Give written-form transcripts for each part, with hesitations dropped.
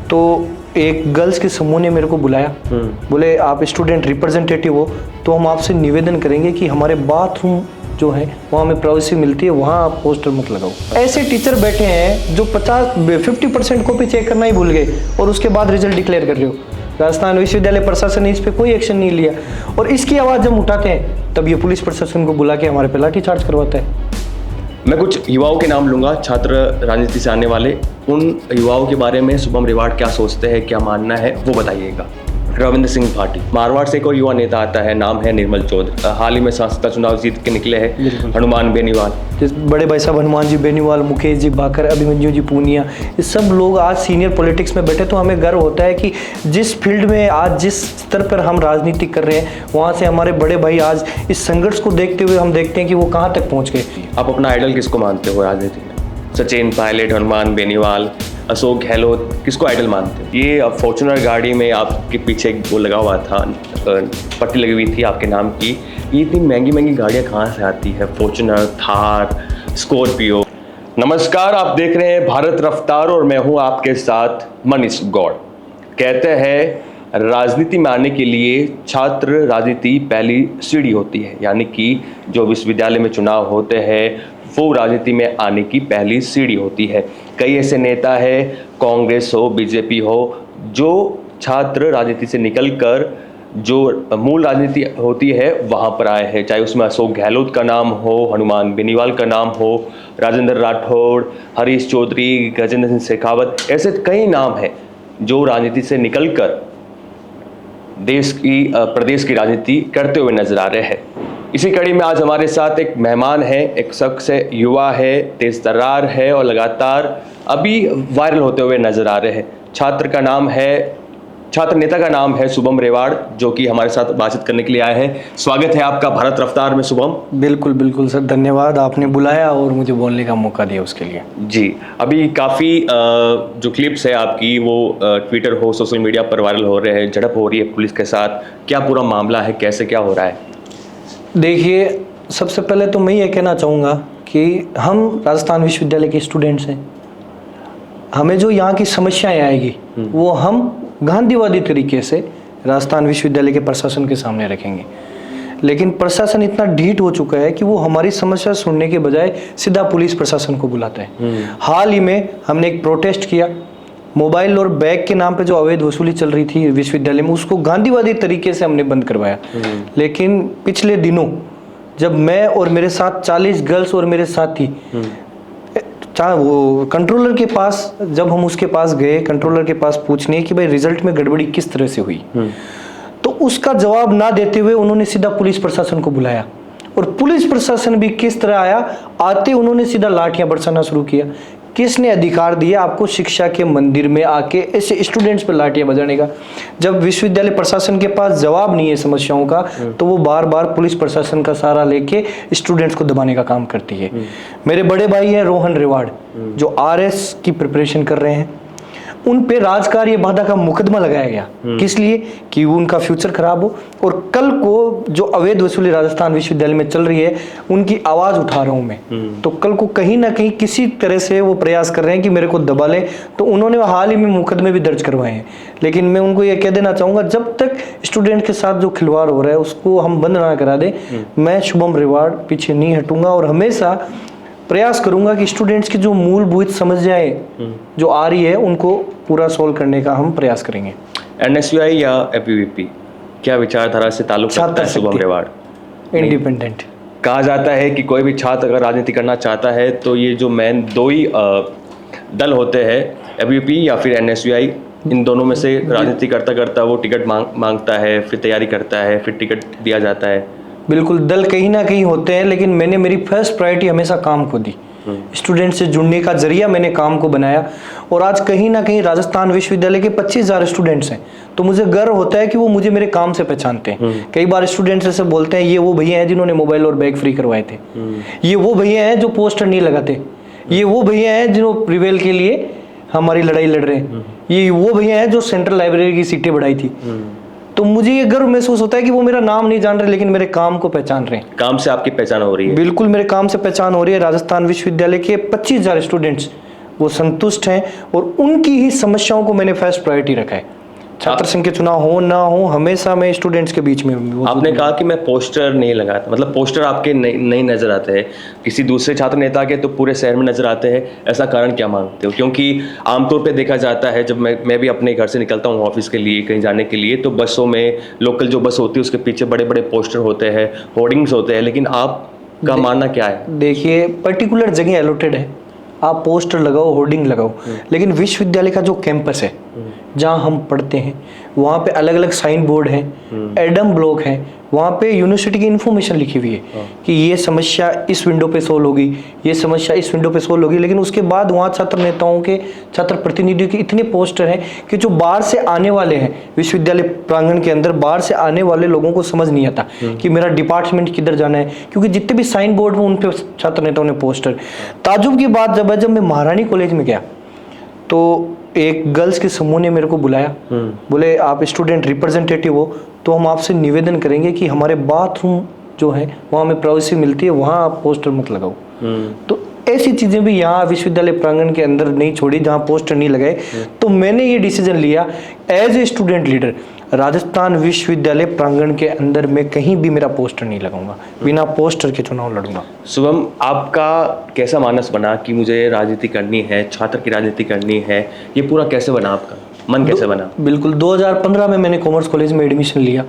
तो एक गर्ल्स के समूह ने मेरे को बुलाया, बोले आप स्टूडेंट रिप्रेजेंटेटिव हो तो हम आपसे निवेदन करेंगे कि हमारे बाथरूम जो है वहाँ हमें प्राइवेसी मिलती है, वहाँ आप पोस्टर मत लगाओ। ऐसे टीचर बैठे हैं जो 50% कॉपी चेक करना ही भूल गए और उसके बाद रिजल्ट डिक्लेयर कर रहे हो। राजस्थान विश्वविद्यालय प्रशासन ने इस पर कोई एक्शन नहीं लिया और इसकी आवाज़ जब उठाते हैं तब ये पुलिस प्रशासन को बुला के हमारे पे लाठीचार्ज करवाता है। मैं कुछ युवाओं के नाम लूँगा, छात्र राजनीति से आने वाले। उन युवाओं के बारे में शुभम रेवाड़ क्या सोचते हैं, क्या मानना है, वो बताइएगा। रविंद्र सिंह भाटी, मारवाड़ से एक और युवा नेता आता है, नाम है निर्मल चौधरी, हाल ही में सांसद का चुनाव जीत के निकले हैं। हनुमान बेनीवाल, बड़े भाई साहब हनुमान जी बेनीवाल, मुकेश जी भाकर, अभिमन्यु जी पूनिया, ये सब लोग आज सीनियर पॉलिटिक्स में बैठे। तो हमें गर्व होता है कि जिस फील्ड में आज जिस स्तर पर हम राजनीति कर रहे हैं वहाँ से हमारे बड़े भाई आज इस संघर्ष को देखते हुए हम देखते हैं कि वो कहाँ तक पहुँच गए। आप अपना आइडल किसको मानते हो राजनीति में? सचिन पायलट, हनुमान बेनीवाल, अशोक गहलोत, किसको आइडल मानते हो? ये फॉर्च्यूनर गाड़ी में आपके पीछे वो लगा हुआ था, पट्टी लगी हुई थी आपके नाम की, ये इतनी महंगी महंगी गाड़ियाँ कहाँ से आती है? Fortuner, Thar, Scorpio. नमस्कार, आप देख रहे हैं भारत रफ्तार और मैं हूँ आपके साथ मनीष गौड़। कहते हैं राजनीति में आने के लिए छात्र राजनीति पहली सीढ़ी होती है, यानी कि जो विश्वविद्यालय में चुनाव होते हैं वो राजनीति में आने की पहली सीढ़ी होती है। कई ऐसे नेता है, कांग्रेस हो, बीजेपी हो, जो छात्र राजनीति से निकलकर जो मूल राजनीति होती है वहाँ पर आए हैं। चाहे उसमें अशोक गहलोत का नाम हो, हनुमान बेनीवाल का नाम हो, राजेंद्र राठौड़, हरीश चौधरी, गजेंद्र सिंह शेखावत, ऐसे कई नाम हैं जो राजनीति से निकलकर देश की प्रदेश की राजनीति करते हुए नजर आ रहे हैं। इसी कड़ी में आज हमारे साथ एक मेहमान है, एक शख्स है, युवा है, तेज तर्रार है और लगातार अभी वायरल होते हुए नजर आ रहे हैं। छात्र नेता का नाम है शुभम रेवाड़, जो कि हमारे साथ बातचीत करने के लिए आए हैं। स्वागत है आपका भारत रफ्तार में शुभम। बिल्कुल बिल्कुल सर, धन्यवाद, आपने बुलाया और मुझे बोलने का मौका दिया उसके लिए। जी, अभी काफ़ी जो क्लिप्स है आपकी वो ट्विटर हो, सोशल मीडिया पर वायरल हो रहे हैं, झड़प हो रही है पुलिस के साथ, क्या पूरा मामला है, कैसे क्या हो रहा है? देखिए, सबसे पहले तो मैं ये कहना चाहूँगा कि हम राजस्थान विश्वविद्यालय के स्टूडेंट्स हैं। हमें जो यहाँ की समस्याएं आएगी वो हम गांधीवादी तरीके से राजस्थान विश्वविद्यालय के प्रशासन के सामने रखेंगे। लेकिन प्रशासन इतना ढीठ हो चुका है कि वो हमारी समस्या सुनने के बजाय सीधा पुलिस प्रशासन को बुलाता है। हाल ही में हमने एक प्रोटेस्ट किया, मोबाइल और बैग के नाम पे जो अवैध वसूली चल रही थी विश्वविद्यालय में, उसको गांधीवादी तरीके से हमने बंद करवाया। लेकिन पिछले दिनों जब मैं और मेरे साथ 40 गर्ल्स और मेरे साथी वो कंट्रोलर के पास, जब हम उसके पास गए कंट्रोलर के पास पूछने कि भाई रिजल्ट में गड़बड़ी किस तरह से हुई, तो उसका जवाब ना देते हुए उन्होंने सीधा पुलिस प्रशासन को बुलाया। और पुलिस प्रशासन भी किस तरह आया, आते उन्होंने सीधा लाठियां बरसाना शुरू किया। किसने अधिकार दिया आपको शिक्षा के मंदिर में आके ऐसे स्टूडेंट्स पर लाठियां बजाने का? जब विश्वविद्यालय प्रशासन के पास जवाब नहीं है समस्याओं का, तो वो बार बार पुलिस प्रशासन का सहारा लेके स्टूडेंट्स को दबाने का काम करती है। मेरे बड़े भाई हैं रोहन रेवाड़, जो RS की प्रिपरेशन कर रहे हैं, उन पे राजकार्य बाधा का मुकदमा लगाया गया। किस लिए? कि उनका फ्यूचर खराब हो। और कल को जो अवैध वसूली राजस्थान विश्वविद्यालय में चल रही है उनकी आवाज उठा रहा हूं मैं। तो कल को कहीं ना कहीं किसी तरह से वो प्रयास कर रहे हैं कि मेरे को दबा ले, तो उन्होंने हाल ही में मुकदमे भी दर्ज करवाए हैं। लेकिन मैं उनको ये कह देना चाहूंगा, जब तक स्टूडेंट के साथ जो खिलवाड़ हो रहा है उसको हम बंद ना करा दे, मैं शुभम रेवाड़ पीछे नहीं हटूंगा और हमेशा प्रयास करूंगा कि स्टूडेंट्स की जो मूलभूत समस्याएं जो आ रही है उनको पूरा सोल्व करने का हम प्रयास करेंगे। NSUI या ABVP, क्या विचारधारा से ताल्लुक रखता है शुभम रेवाड़? इंडिपेंडेंट। कहा जाता है कि कोई भी छात्र अगर राजनीति करना चाहता है तो ये जो मेन दो ही दल होते हैं, ABVP या फिर NSUI, इन दोनों में से राजनीति करता करता वो टिकट मांगता है, फिर तैयारी करता है, फिर टिकट दिया जाता है। बिल्कुल, दल कहीं ना कहीं होते हैं, लेकिन मैंने मेरी फर्स्ट प्रायोरिटी हमेशा काम को दी। स्टूडेंट से जुड़ने का जरिया मैंने काम को बनाया और आज कहीं ना कहीं राजस्थान विश्वविद्यालय के 25,000 स्टूडेंट्स हैं, तो मुझे गर्व होता है कि वो मुझे मेरे काम से पहचानते हैं। कई बार स्टूडेंट्स ऐसे बोलते हैं, ये वो भैया हैं जिन्होंने मोबाइल और बैग फ्री करवाए थे, ये वो भैया हैं जो पोस्टर नहीं लगाते, ये वो भैया हैं जिन्होंने प्रिवेल के लिए हमारी लड़ाई लड़ रहे हैं, ये वो भैया हैं जो सेंट्रल लाइब्रेरी की सीटें बढ़ाई थी। तो मुझे ये गर्व महसूस होता है कि वो मेरा नाम नहीं जान रहे लेकिन मेरे काम को पहचान रहे हैं। काम से आपकी पहचान हो रही है? बिल्कुल, मेरे काम से पहचान हो रही है। राजस्थान विश्वविद्यालय के 25,000 स्टूडेंट्स वो संतुष्ट हैं और उनकी ही समस्याओं को मैंने फर्स्ट प्रायोरिटी रखा है। छात्र संघ के चुनाव हो ना हो, हमेशा मैं स्टूडेंट्स के बीच में आपने कहा कि मैं पोस्टर नहीं लगाता, मतलब पोस्टर आपके नहीं नजर आते हैं, किसी दूसरे छात्र नेता के तो पूरे शहर में नजर आते हैं, ऐसा कारण क्या मानते हो? क्योंकि आमतौर पे देखा जाता है, जब मैं भी अपने घर से निकलता हूँ ऑफिस के लिए कहीं जाने के लिए, तो बसों में, लोकल जो बस होती है उसके पीछे बड़े बड़े पोस्टर होते हैं, होर्डिंग्स होते हैं, लेकिन आपका मानना क्या है? देखिए, पर्टिकुलर जगह अलॉटेड है, आप पोस्टर लगाओ, होर्डिंग लगाओ, लेकिन विश्वविद्यालय का जो कैंपस है जहाँ हम पढ़ते हैं वहाँ पे अलग अलग साइन बोर्ड हैं, एडम ब्लॉक है, वहाँ पे यूनिवर्सिटी की इन्फॉर्मेशन लिखी हुई है कि ये समस्या इस विंडो पे सोल्व होगी, ये समस्या इस विंडो पे सोल्व होगी। लेकिन उसके बाद वहाँ छात्र नेताओं के, छात्र प्रतिनिधियों के इतने पोस्टर हैं कि जो बाहर से आने वाले हैं विश्वविद्यालय प्रांगण के अंदर, बाहर से आने वाले लोगों को समझ नहीं आता कि मेरा डिपार्टमेंट किधर जाना है, क्योंकि जितने भी साइन बोर्ड में उन पे छात्र नेताओं ने पोस्टर। ताजुब की बात जब मैं महारानी कॉलेज में गया तो एक गर्ल्स के समूह ने मेरे को बुलाया, बोले आप स्टूडेंट रिप्रेजेंटेटिव हो तो हम आपसे निवेदन करेंगे कि हमारे बाथरूम जो है वहाँ हमें प्राइवेसी मिलती है, वहाँ आप पोस्टर मत लगाओ। तो ऐसी चीज़ें भी यहाँ विश्वविद्यालय प्रांगण के अंदर नहीं छोड़ी जहाँ पोस्टर नहीं लगाए। तो मैंने ये डिसीजन लिया as a student leader, Rajasthan विश्वविद्यालय प्रांगण के अंदर मैं कहीं भी मेरा पोस्टर नहीं लगाऊंगा, बिना पोस्टर के चुनाव लड़ूंगा। शुभम, आपका कैसा मानस बना कि मुझे राजनीति करनी है, छात्र की राजनीति करनी है, ये पूरा कैसे बना, आपका मन कैसे बना? बिल्कुल 2015 में मैंने कॉमर्स कॉलेज में एडमिशन लिया,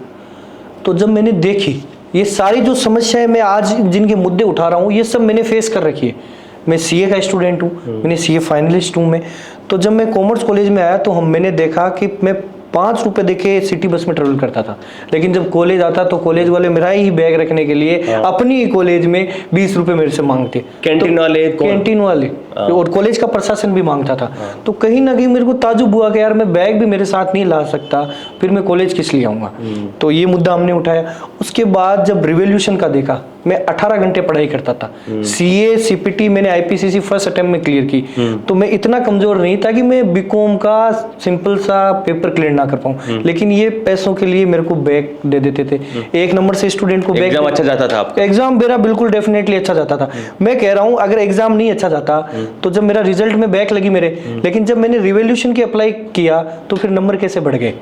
तो जब मैंने देखी ये सारी जो समस्याएं मैं आज जिनके मुद्दे उठा रहा हूँ ये सब मैंने फेस कर रखी है। मैं सीए का स्टूडेंट हूँ, मैंने सीए फाइनलिस्ट हूँ मैं। तो जब मैं कॉमर्स कॉलेज में आया तो मैंने देखा कि मैं 5 रुपए देके सिटी बस में ट्रेवल करता था, लेकिन जब कॉलेज आता तो कॉलेज वाले मेरा ही बैग रखने के लिए अपनी ही कॉलेज में 20 रुपए मेरे से मांगते। कैंटीन वाले? कैंटीन वाले और कॉलेज का प्रशासन भी मांगता था। तो कहीं ना कहीं मेरे को ताजुब हुआ कि यार मैं बैग भी मेरे साथ नहीं ला सकता, फिर मैं कॉलेज किस लिए आऊँगा। तो ये मुद्दा हमने उठाया। उसके बाद जब रिवोल्यूशन का देखा, मैं 18 घंटे पढ़ाई करता था, सीए सीपीटी मैंने आईपीसीसी फर्स्ट अटेम्प्ट में क्लियर की, तो मैं इतना कमजोर नहीं था कि मैं बीकॉम का सिंपल सा पेपर क्लियर ना कर पाऊँ, लेकिन ये पैसों के लिए मेरे को बैग दे देते थे। 1 नंबर से स्टूडेंट को बैग। एग्जाम अच्छा जाता था आपका? एग्जाम मेरा बिल्कुल डेफिनेटली अच्छा जाता था। मैं कह रहा हूँ अगर एग्जाम नहीं अच्छा जाता तो जब मेरा रिजल्ट में बैक लगी मेरे, लेकिन जब मैंने रिवोल्यूशन के अप्लाई किया तो फिर नंबर कैसे बढ़ गए।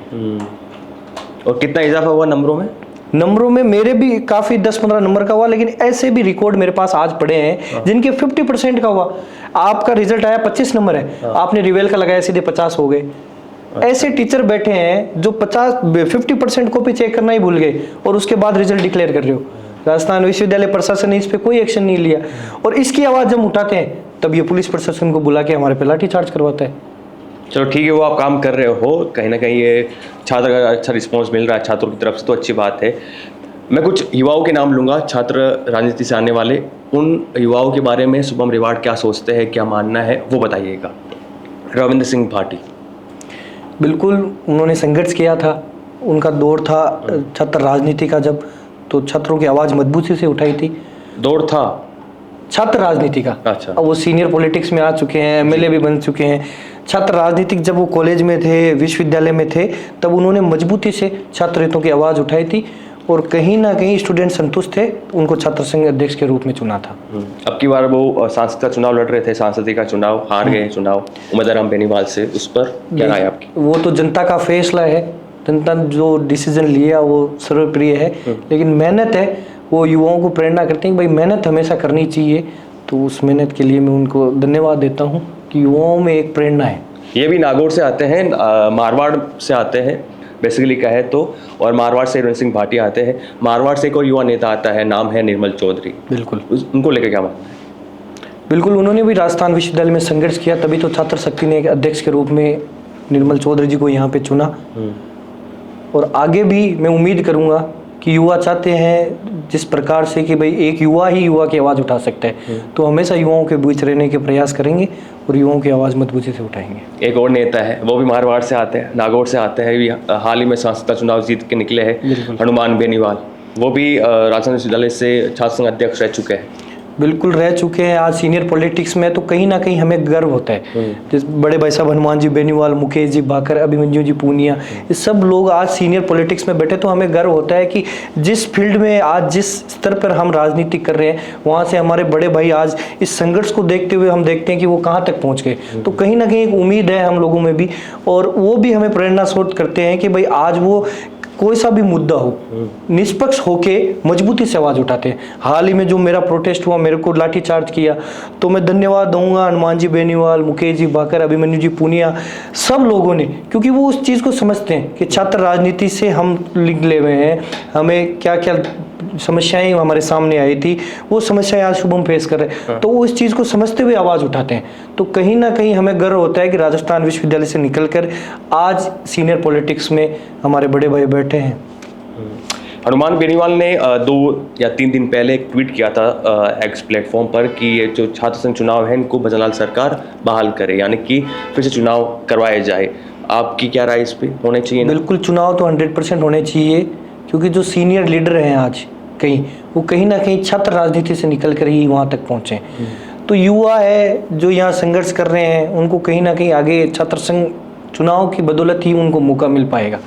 और कितना इजाफा हुआ नंबरों में? नंबरों में मेरे भी काफी 10-15 नंबर का हुआ, लेकिन ऐसे भी रिकॉर्ड मेरे पास आज पड़े हैं जिनके 50% का हुआ। आपका रिजल्ट आया 25 नंबर है, आपने रिवेल का लगाया सीधे 50 हो गए। ऐसे टीचर बैठे हैं जो 50% कॉपी चेक करना ही भूल गए और उसके बाद रिजल्ट डिक्लेयर कर रहे हो। राजस्थान विश्वविद्यालय प्रशासन ने इस पे कोई एक्शन नहीं लिया, और इसकी आवाज जब उठाते हैं तब ये पुलिस प्रशासन को बुला के हमारे पे लाठी चार्ज करवाता है। चलो ठीक है, वो आप काम कर रहे हो, कहीं ना कहीं ये छात्र का अच्छा रिस्पॉन्स मिल रहा है छात्रों की तरफ से, तो अच्छी बात है। मैं कुछ युवाओं के नाम लूँगा, छात्र राजनीति से आने वाले, उन युवाओं के बारे में शुभम रिवाड़ क्या सोचते हैं, क्या मानना है, वो बताइएगा। रविंद्र सिंह भाटी, बिल्कुल उन्होंने संघर्ष किया था, उनका दौर था छात्र राजनीति का, जब तो छात्रों की आवाज़ मजबूती से उठाई थी। दौर था छात्र राजनीति का? अच्छा। अब वो सीनियर पॉलिटिक्स में आ चुके हैं, एमएलए भी बन चुके हैं। छात्र राजनीतिक जब वो कॉलेज में थे, विश्वविद्यालय में थे, तब उन्होंने मजबूती से छात्र हितों की आवाज़ उठाई थी, और कहीं ना कहीं स्टूडेंट संतुष्ट थे, उनको छात्र संघ अध्यक्ष के रूप में चुना था। अब की बार वो सांसद का चुनाव लड़ रहे थे, सांसदी का चुनाव, हार गए चुनाव उमेदवार बेनीवाल से, उस पर क्या राय आपकी? वो तो जनता का फैसला है, जनता ने जो डिसीजन लिया वो सर्वप्रिय है, लेकिन मेहनत है वो युवाओं को प्रेरणा करती है कि भाई मेहनत हमेशा करनी चाहिए। तो उस मेहनत के लिए मैं उनको धन्यवाद देता हूँ कि युवाओं में एक प्रेरणा है। ये भी नागौर से आते हैं, मारवाड़ से आते हैं बेसिकली कहे तो, और मारवाड़ से रविंद्र सिंह भाटी आते हैं। मारवाड़ से एक और युवा नेता आता है, नाम है निर्मल चौधरी। बिल्कुल, उनको लेकर क्या मानना है? बिल्कुल, उन्होंने भी राजस्थान विश्वविद्यालय में संघर्ष किया, तभी तो छात्र शक्ति ने एक अध्यक्ष के रूप में निर्मल चौधरी जी को यहाँ पे चुना। और आगे भी मैं उम्मीद करूँगा कि युवा चाहते हैं जिस प्रकार से कि भाई एक युवा ही युवा की आवाज़ उठा सकता है, तो हमेशा युवाओं के बीच रहने के प्रयास करेंगे और युवाओं की आवाज़ मजबूती से उठाएंगे। एक और नेता है, वो भी मारवाड़ से आते हैं, नागौर से आते हैं, हाल ही में सांसद का चुनाव जीत के निकले हैं, हनुमान बेनीवाल। वो भी राजस्थान विश्वविद्यालय से छात्र संघ अध्यक्ष रह चुके हैं। बिल्कुल रह चुके हैं आज सीनियर पॉलिटिक्स में, तो कहीं ना कहीं हमें गर्व होता है। जैसे बड़े भाई साहब हनुमान जी बेनीवाल, मुकेश जी भाकर, अभिमन्यु जी पूनिया, ये सब लोग आज सीनियर पॉलिटिक्स में बैठे, तो हमें गर्व होता है कि जिस फील्ड में आज जिस स्तर पर हम राजनीति कर रहे हैं वहाँ से हमारे बड़े भाई आज इस संघर्ष को देखते हुए हम देखते हैं कि वो कहाँ तक पहुँच गए। तो कहीं ना कहीं एक उम्मीद है हम लोगों में भी, और वो भी हमें प्रेरणा स्रोत करते हैं कि भाई आज वो कोई सा भी मुद्दा हो निष्पक्ष होके मजबूती से आवाज उठाते हैं। हाल ही में जो मेरा प्रोटेस्ट हुआ, मेरे को लाठी चार्ज किया, तो मैं धन्यवाद दूंगा हनुमान जी बेनीवाल, मुकेश जी भाकर, अभिमन्यु जी पूनिया, सब लोगों ने, क्योंकि वो उस चीज़ को समझते हैं कि छात्र राजनीति से हम निकले हुए हैं, हमें क्या क्या समस्याएं हमारे सामने आई थी, वो समस्याएं आज शुभम फेस कर रहे हैं, तो वो इस चीज़ को समझते हुए आवाज़ उठाते हैं। तो कहीं ना कहीं हमें गर्व होता है कि राजस्थान विश्वविद्यालय से निकलकर आज सीनियर पॉलिटिक्स में हमारे बड़े भाई बैठे हैं। हनुमान बेनीवाल ने 2 या 3 दिन पहले एक ट्वीट किया था एक्स प्लेटफॉर्म पर कि ये जो छात्र संघ चुनाव है इनको भजनलाल सरकार बहाल करे, यानी कि फिर से चुनाव करवाए जाए। आपकी क्या राय इस पे, होने चाहिए ना? बिल्कुल, चुनाव तो 100% होने चाहिए, क्योंकि जो सीनियर लीडर हैं आज वो कहीं ना कहीं छात्र राजनीति से निकल कर ही वहाँ तक पहुँचे। तो युवा है जो यहाँ संघर्ष कर रहे हैं, उनको कहीं ना कहीं आगे छात्र संघ चुनाव की बदौलत ही उनको मौका मिल पाएगा।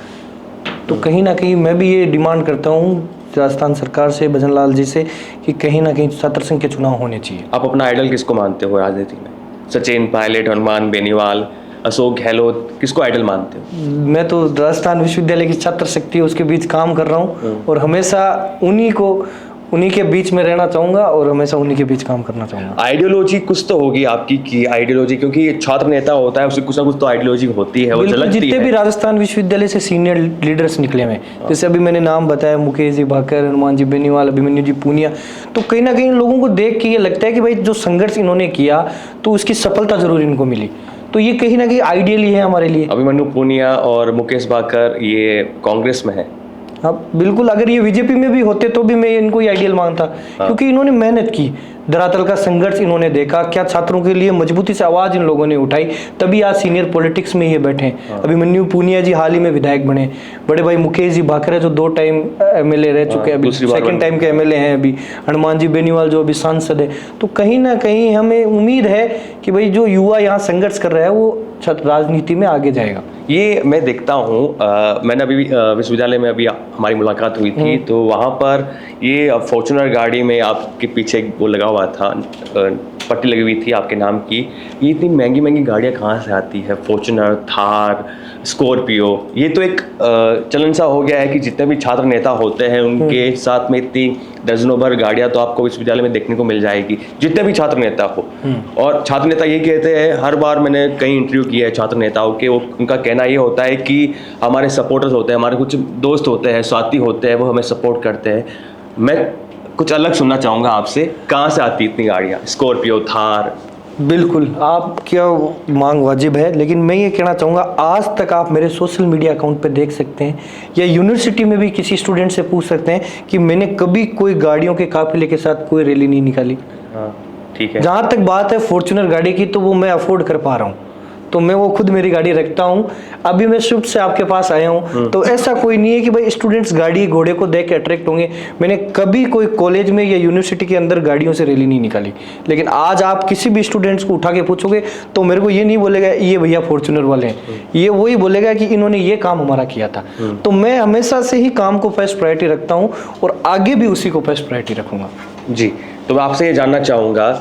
तो कहीं ना कहीं मैं भी ये डिमांड करता हूँ राजस्थान सरकार से, भजनलाल जी से, कि कहीं ना कहीं छात्र संघ के चुनाव होने चाहिए। आप अपना आइडल किसको मानते हो राजनीति में? सचिन पायलट, हनुमान बेनीवाल, अशोक गहलोत, किसको आइडल मानते हो? मैं तो राजस्थान विश्वविद्यालय की छात्र शक्ति है उसके बीच काम कर रहा हूँ, और हमेशा उन्हीं के बीच में रहना चाहूँगा, और हमेशा उन्हीं के बीच काम करना चाहूँगा। आइडियोलॉजी कुछ तो होगी आपकी की आइडियोलॉजी, क्योंकि छात्र नेता होता है उसकी कुछ ना कुछ तो आइडियोलॉजी होती है, वो झलकती जितने है। भी राजस्थान विश्वविद्यालय से सीनियर लीडर्स निकले हुए, जैसे अभी मैंने नाम बताया, मुकेश जी भाकर, हनुमान जी बेनीवाल, अभिमन्यु जी पूनिया, तो कहीं ना कहीं इन लोगों को देख के ये लगता है कि भाई जो संघर्ष इन्होंने किया तो उसकी सफलता जरूर इनको मिली, तो ये कहीं ना कहीं आइडियल ही है हमारे लिए। अभिमन्यु पूनिया और मुकेश भाकर ये कांग्रेस में है। हाँ बिल्कुल, अगर ये बीजेपी में भी होते तो भी मैं इनको ये आइडियल मानता, क्योंकि इन्होंने मेहनत की, धरातल का संघर्ष इन्होंने देखा, क्या छात्रों के लिए मजबूती से आवाज इन लोगों ने उठाई, तभी आज सीनियर पॉलिटिक्स में ये बैठे हैं। अभिमन्यु पूनिया जी हाल ही में विधायक बने, बड़े भाई मुकेश जी भाकर है जो 2 टाइम एमएलए रह चुके हैं, अभी सेकंड टाइम के एमएलए हैं अभी, हनुमान जी बेनीवाल जो अभी सांसद है। तो कहीं ना कहीं हमें उम्मीद है कि भाई जो युवा यहाँ संघर्ष कर रहा है वो राजनीति में आगे जाएगा। ये मैं देखता हूँ, मैंने अभी विश्वविद्यालय में अभी हमारी मुलाकात हुई थी, तो वहाँ पर ये फॉर्च्यूनर गाड़ी में आपके पीछे एक वो लगा हुआ था, पट्टी लगी हुई थी आपके नाम की। ये इतनी महंगी महंगी गाड़ियाँ कहाँ से आती है? फॉर्च्यूनर, थार, स्कॉर्पियो, ये तो एक चलन सा हो गया है कि जितने भी छात्र नेता होते हैं उनके साथ में इतनी दर्जनों भर गाड़ियाँ तो आपको विश्वविद्यालय में देखने को मिल जाएगी, जितने भी छात्र नेता हो। और छात्र नेता ये कहते हैं, हर बार मैंने कई इंटरव्यू किए हैं छात्र नेताओं के, उनका कहना ये होता है कि हमारे सपोर्टर्स होते हैं, हमारे कुछ दोस्त होते हैं, साथी होते हैं, वो हमें सपोर्ट करते हैं। मैं कुछ अलग सुनना चाहूँगा आपसे, कहाँ से आती इतनी गाड़ियाँ, स्कॉर्पियो, थार? बिल्कुल, आप क्या मांग वाजिब है, लेकिन मैं ये कहना चाहूँगा, आज तक आप मेरे सोशल मीडिया अकाउंट पे देख सकते हैं, या यूनिवर्सिटी में भी किसी स्टूडेंट से पूछ सकते हैं कि मैंने कभी कोई गाड़ियों के काफिले के साथ कोई रैली नहीं निकाली। हाँ ठीक है। जहाँ तक बात है फॉर्च्यूनर गाड़ी की, तो वो मैं अफोर्ड कर पा रहा हूँ, तो मैं वो खुद मेरी गाड़ी रखता हूँ। अभी मैं शिफ्ट से आपके पास आया हूँ, तो ऐसा कोई नहीं है कि भाई स्टूडेंट्स गाड़ी घोड़े को देख के अट्रैक्ट होंगे। मैंने कभी कोई कॉलेज में या यूनिवर्सिटी के अंदर गाड़ियों से रैली नहीं निकाली, लेकिन आज आप किसी भी स्टूडेंट्स को उठा के पूछोगे तो मेरे को ये नहीं बोलेगा ये भैया फॉर्च्यूनर वाले हैं, ये वही बोलेगा कि इन्होंने ये काम हमारा किया था। तो मैं हमेशा से ही काम को फर्स्ट प्रायोरिटी रखता हूँ, और आगे भी उसी को फर्स्ट प्रायोरिटी रखूंगा। जी, तो मैं आपसे ये जानना चाहूँगा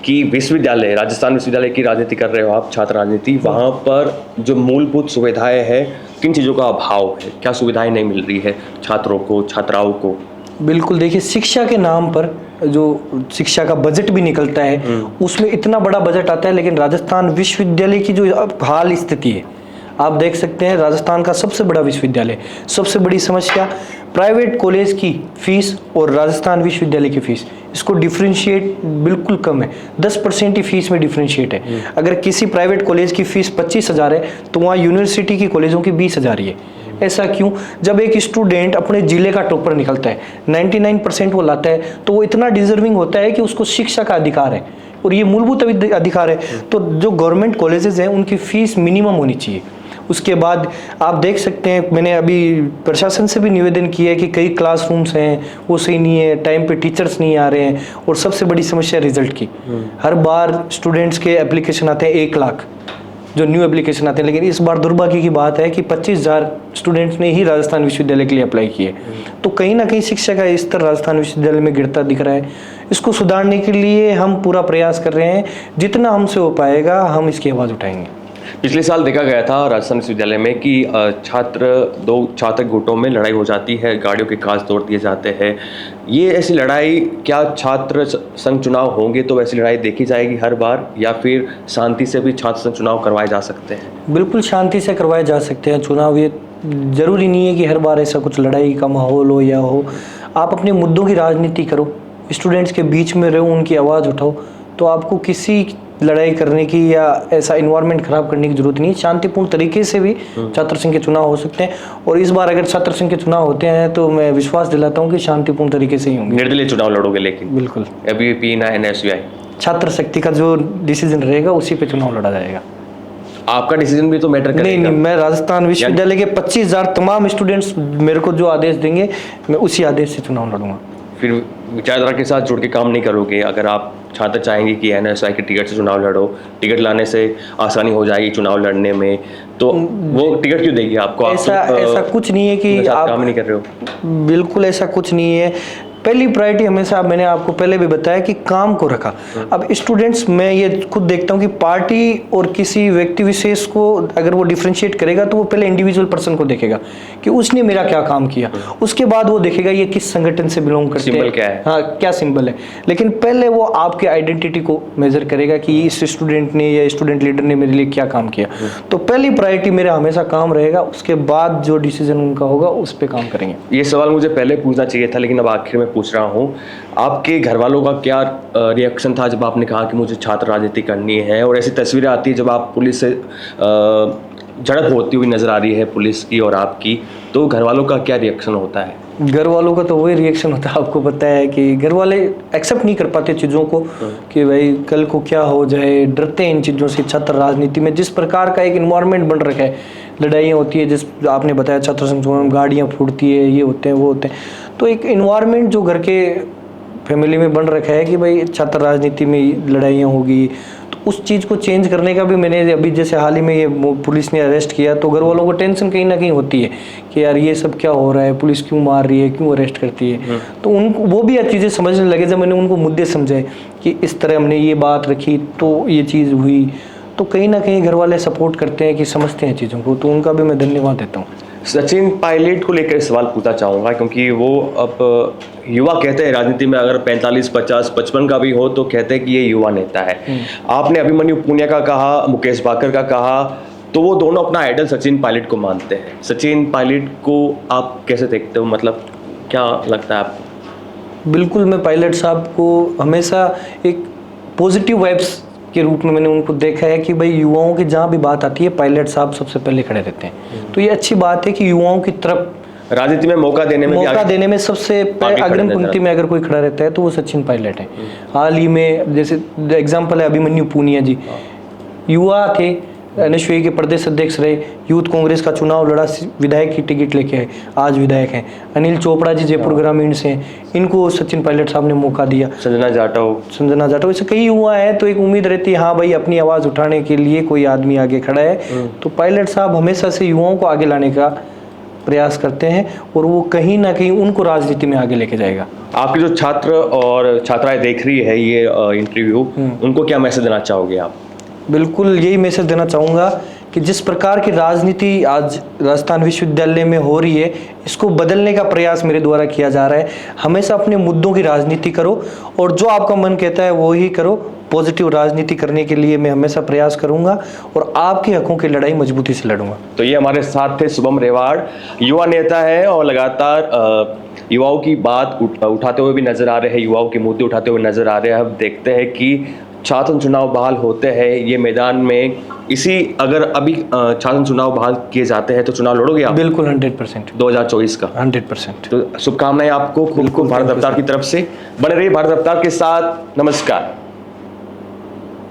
कि विश्वविद्यालय, राजस्थान विश्वविद्यालय की राजनीति कर रहे हो आप, छात्र राजनीति, वहाँ पर जो मूलभूत सुविधाएं हैं, किन चीज़ों का अभाव है? क्या सुविधाएं नहीं मिल रही है छात्रों को, छात्राओं को? बिल्कुल, देखिए, शिक्षा के नाम पर जो शिक्षा का बजट भी निकलता है उसमें इतना बड़ा बजट आता है, लेकिन राजस्थान विश्वविद्यालय की जो हाल स्थिति है आप देख सकते हैं, राजस्थान का सबसे बड़ा विश्वविद्यालय, सबसे बड़ी समस्या प्राइवेट कॉलेज की फीस और राजस्थान विश्वविद्यालय की फीस, इसको डिफ्रेंशिएट बिल्कुल कम है, 10% ही फीस में डिफ्रेंशिएट है। अगर किसी प्राइवेट कॉलेज की फीस 25,000 है तो वहाँ यूनिवर्सिटी की कॉलेजों की 20,000 ही है। ऐसा क्यों? जब एक स्टूडेंट अपने जिले का टॉपर निकलता है, 99% वो लाता है, तो वो इतना डिजर्विंग होता है कि उसको शिक्षा का अधिकार है, और ये मूलभूत अधिकार है। तो जो गवर्नमेंट कॉलेजेस हैं उनकी फीस मिनिमम होनी चाहिए, उसके बाद आप देख सकते हैं, मैंने अभी प्रशासन से भी निवेदन किया है कि कई क्लासरूम्स हैं वो सही नहीं है, टाइम पे टीचर्स नहीं आ रहे हैं, और सबसे बड़ी समस्या रिजल्ट की। हर बार स्टूडेंट्स के एप्लीकेशन आते हैं 1 लाख जो न्यू एप्लीकेशन आते हैं, लेकिन इस बार दुर्भाग्य की बात है कि 25,000 स्टूडेंट्स ने ही राजस्थान विश्वविद्यालय के लिए अप्लाई किए। तो कहीं ना कहीं शिक्षा का स्तर राजस्थान विश्वविद्यालय में गिरता दिख रहा है। इसको सुधारने के लिए हम पूरा प्रयास कर रहे हैं, जितना हमसे हो पाएगा हम इसकी आवाज़ उठाएंगे। पिछले साल देखा गया था राजस्थान विश्वविद्यालय में कि दो छात्र गुटों में लड़ाई हो जाती है, गाड़ियों के कांच तोड़ दिए जाते हैं। ये ऐसी लड़ाई, क्या छात्र संघ चुनाव होंगे तो वैसी लड़ाई देखी जाएगी हर बार, या फिर शांति से भी छात्र संघ चुनाव करवाए जा सकते हैं? बिल्कुल शांति से करवाए जा सकते हैं चुनाव। ये ज़रूरी नहीं है कि हर बार ऐसा कुछ लड़ाई का माहौल हो या हो। आप अपने मुद्दों की राजनीति करो, स्टूडेंट्स के बीच में रहो, उनकी आवाज़ उठाओ, तो आपको किसी लड़ाई करने की या ऐसा इन्वायरमेंट खराब करने की जरूरत नहीं है। शांतिपूर्ण तरीके से भी छात्र संघ के चुनाव हो सकते हैं, और इस बार अगर छात्र संघ के चुनाव होते हैं तो मैं विश्वास दिलाता हूं कि शांतिपूर्ण तरीके से ही होंगे। निर्दलीय चुनाव लड़ोगे? लेकिन बिल्कुल ABVP ना NSUI, छात्र शक्ति का जो डिसीजन रहेगा उसी पे चुनाव लड़ा जाएगा। आपका डिसीजन भी तो मैटर करेगा। नहीं, मैं राजस्थान विश्वविद्यालय के 25,000 तमाम स्टूडेंट्स मेरे को जो आदेश देंगे मैं उसी आदेश से चुनाव लड़ूंगा। फिर विचारधारा के साथ जुड़ के काम नहीं करोगे? अगर आप छात्र चाहेंगे कि NSUI के टिकट से चुनाव लड़ो, टिकट लाने से आसानी हो जाएगी चुनाव लड़ने में, तो वो टिकट क्यों देगी आपको? ऐसा कुछ नहीं है कि आप काम नहीं कर रहे हो। बिल्कुल ऐसा कुछ नहीं है। पहली प्रायोरिटी हमेशा, मैंने आपको पहले भी बताया कि काम को रखा। अब स्टूडेंट्स, मैं ये खुद देखता हूँ कि पार्टी और किसी व्यक्ति विशेष को अगर वो डिफरेंशिएट करेगा तो वो पहले इंडिविजुअल पर्सन को देखेगा कि उसने मेरा क्या काम किया, उसके बाद वो देखेगा ये किस संगठन से बिलोंग करते हैं, सिंबल क्या है, हाँ क्या सिंबल है। लेकिन पहले वो आपके आइडेंटिटी को मेजर करेगा कि इस स्टूडेंट ने या स्टूडेंट लीडर ने मेरे लिए क्या काम किया। तो पहली प्रायोरिटी मेरा हमेशा काम रहेगा, उसके बाद जो डिसीजन उनका होगा उस पर काम करेंगे। ये सवाल मुझे पहले पूछना चाहिए था, लेकिन अब आखिर में पूछ रहा हूँ, आपके घर वालों का क्या रिएक्शन था जब आपने कहा कि मुझे छात्र राजनीति करनी है? और ऐसी तस्वीरें आती है जब आप पुलिस से झड़प होती हुई नजर आ रही है पुलिस की और आपकी, तो घर वालों का क्या रिएक्शन होता है? घर वालों का तो वही रिएक्शन होता है, आपको पता है कि घर वाले एक्सेप्ट नहीं कर पाते चीज़ों को कि भाई कल को क्या हो जाए, डरते हैं इन चीज़ों से। छात्र राजनीति में जिस प्रकार का एक इन्वायरमेंट बन रखा है, लड़ाइयाँ होती है, जिस आपने बताया छात्र संघ में गाड़ियाँ फूटती है, ये होते हैं वो होते हैं, तो एक इन्वायरमेंट जो घर के फैमिली में बन रखा है कि भाई छात्र राजनीति में लड़ाइयाँ होगी, तो उस चीज़ को चेंज करने का भी मैंने अभी जैसे हाल ही में ये पुलिस ने अरेस्ट किया, तो घर वालों को टेंशन कहीं ना कहीं होती है कि यार ये सब क्या हो रहा है, पुलिस क्यों मार रही है, क्यों अरेस्ट करती है। तो उनको वो भी चीज़ें समझने लगे जब मैंने उनको मुद्दे समझाए कि इस तरह हमने ये बात रखी तो ये चीज़ हुई, तो कहीं ना कहीं घर वाले सपोर्ट करते हैं कि समझते हैं चीज़ों को, तो उनका भी मैं धन्यवाद देता हूँ। सचिन पायलट को लेकर सवाल पूछना चाहूँगा, क्योंकि वो अब युवा कहते हैं राजनीति में, अगर 45, 50, 55 का भी हो तो कहते हैं कि ये युवा नेता है। आपने अभिमन्यु पुनिया का कहा, मुकेश भाकर का कहा, तो वो दोनों अपना आइडल सचिन पायलट को मानते हैं। सचिन पायलट को आप कैसे देखते हो, मतलब क्या लगता है आपको? बिल्कुल, मैं पायलट साहब को हमेशा एक पॉजिटिव वाइब्स के रूप में मैंने उनको देखा है कि भाई युवाओं की जहाँ भी बात आती है पायलट साहब सबसे पहले खड़े रहते हैं। तो ये अच्छी बात है कि युवाओं की तरफ राजनीति में मौका देने में सबसे अग्रिम पंक्ति में अगर कोई खड़ा रहता है तो वो सचिन पायलट है। हाल ही में जैसे एग्जाम्पल है अभिमन्यु पुनिया जी, युवा थे, NSUI के प्रदेश अध्यक्ष रहे, यूथ कांग्रेस का चुनाव लड़ा, विधायक की टिकट लेके आए, आज विधायक हैं। अनिल चोपड़ा जी जयपुर ग्रामीण से हैं, इनको सचिन पायलट साहब ने मौका दिया। संजना जाटव, ऐसे कई युवा हैं, तो एक उम्मीद रहती है हाँ भाई अपनी आवाज़ उठाने के लिए कोई आदमी आगे खड़ा है। तो पायलट साहब हमेशा से युवाओं को आगे लाने का प्रयास करते हैं और वो कहीं ना कहीं उनको राजनीति में आगे लेके जाएगा। आपके जो छात्र और छात्राएं देख रही है ये इंटरव्यू, उनको क्या मैसेज देना चाहोगे आप? बिल्कुल यही मैसेज देना चाहूँगा कि जिस प्रकार की राजनीति आज राजस्थान विश्वविद्यालय में हो रही है, इसको बदलने का प्रयास मेरे द्वारा किया जा रहा है। हमेशा अपने मुद्दों की राजनीति करो और जो आपका मन कहता है वो ही करो। पॉजिटिव राजनीति करने के लिए मैं हमेशा प्रयास करूंगा और आपके हकों की लड़ाई मजबूती से लड़ूंगा। तो ये हमारे साथ थे शुभम रेवाड़, युवा नेता है और लगातार युवाओं की बात उठाते हुए भी नजर आ रहे हैं, युवाओं के मुद्दे उठाते हुए नजर आ रहे हैं। अब देखते हैं कि छात्र चुनाव बहाल होते हैं ये मैदान में, अगर अभी छात्र चुनाव बहाल किए जाते हैं तो चुनाव लड़ोगे आप? बिल्कुल 100% 2024 का 100%। तो शुभकामनाएं आपको, खूब भारत रफ्तार की तरफ से। बने रहिए भारत रफ्तार के साथ। नमस्कार।